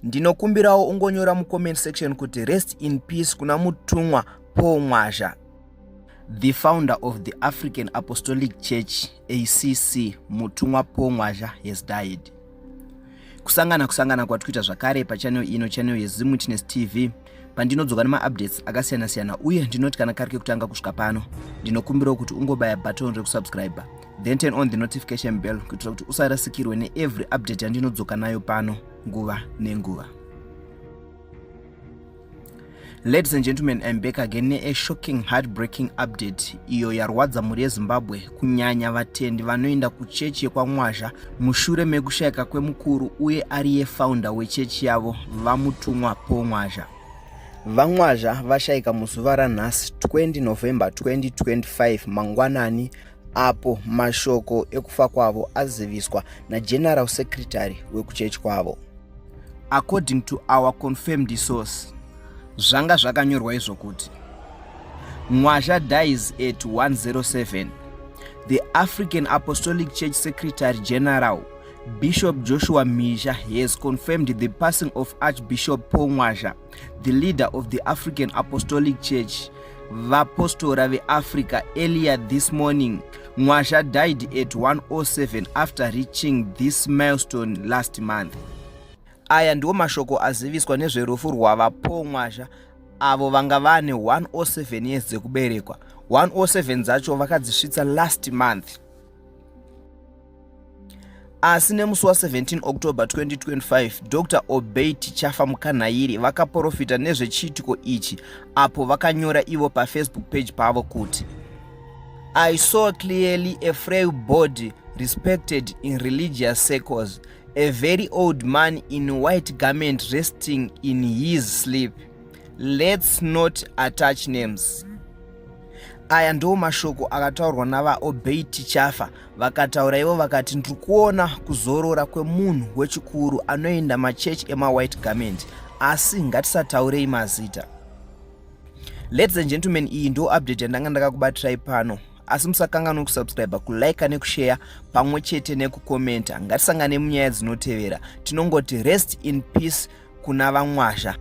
Ndinokumbirawo ungonyora mu comment section kuti rest in peace kuna mutumwa Paul Mwazha, the founder of the African Apostolic Church ACC. Mutumwa Paul Mwazha has died. Kusangana kwatikuita zvakare pachannel ino, channel yeZim Witness TV, pandinodzoka nema-updates akasiyana-siyana, uye ndinoti kana kari kekutanga kusvika pano ndinokumbirawo kuti ungobaya button rekusubscribe, then turn on the notification bell kuitira kuti usarasikirwe neevry update yandinodzoka nayo pano nguva nenguva. Ladies and gentlemen, I'm back again a shocking, heartbreaking update iyo yarwadza mhuri yeZimbabwe, kunyanya vatendi vanoenda kuchechi yekwaMwazha mushure mekushayika kwemukuru uye ariye founder wechechi yavo vamutumwa Paul Mwazha. VaMwazha vashayika muzuva ranhasi 20 November 2025 mangwanani, apo mashoko ekufa kwavo aziviswa naGeneral Secretary wekuchechi kwavo. According to our confirmed source, zvanga zvakanyorwa izvo kuti Mwazha dies at 107. The African Apostolic Church Secretary General Bishop Joshua Mhizha has confirmed the passing of Archbishop Paul Mwazha, the leader of the African Apostolic Church, Vapostora veAfrica, earlier this morning. Mwazha died at 107 after reaching this milestone last month. Aya ndiwo mashoko aziviswa nezverufu rwava Paul Mwazha, avo vanga vane 107 years dzekuberekwa. 107 dzacho vakadzisvitsa last month. Asi nemusi wa17 October 2025, Dr. Obey Tichafa Mukanayiri vakaprofita nezvechiitiko ichi, apo vakanyora ivo paFacebook page pavo kuti I saw clearly a frail body respected in religious circles, a very old man in white garment resting in his sleep. Let's not attach names. Aya ndo mashoko akataurwa nava Obey Tichafa, vakataura ivo vakati ndikuona kuzorora kwemunhu wechikuru anoenda machechi ema-white garment, asi ngatisataurei mazita. Ladies and gentlemen, iyi ndo update yandanga ndakakubatirai pano. Asi musakanganwa kusubscribe, kulike nekushare pamwe chete nekukomenta. Ngatisangane munyaya dzinotevera. Tinongoti rest in peace kuna vaMwazha.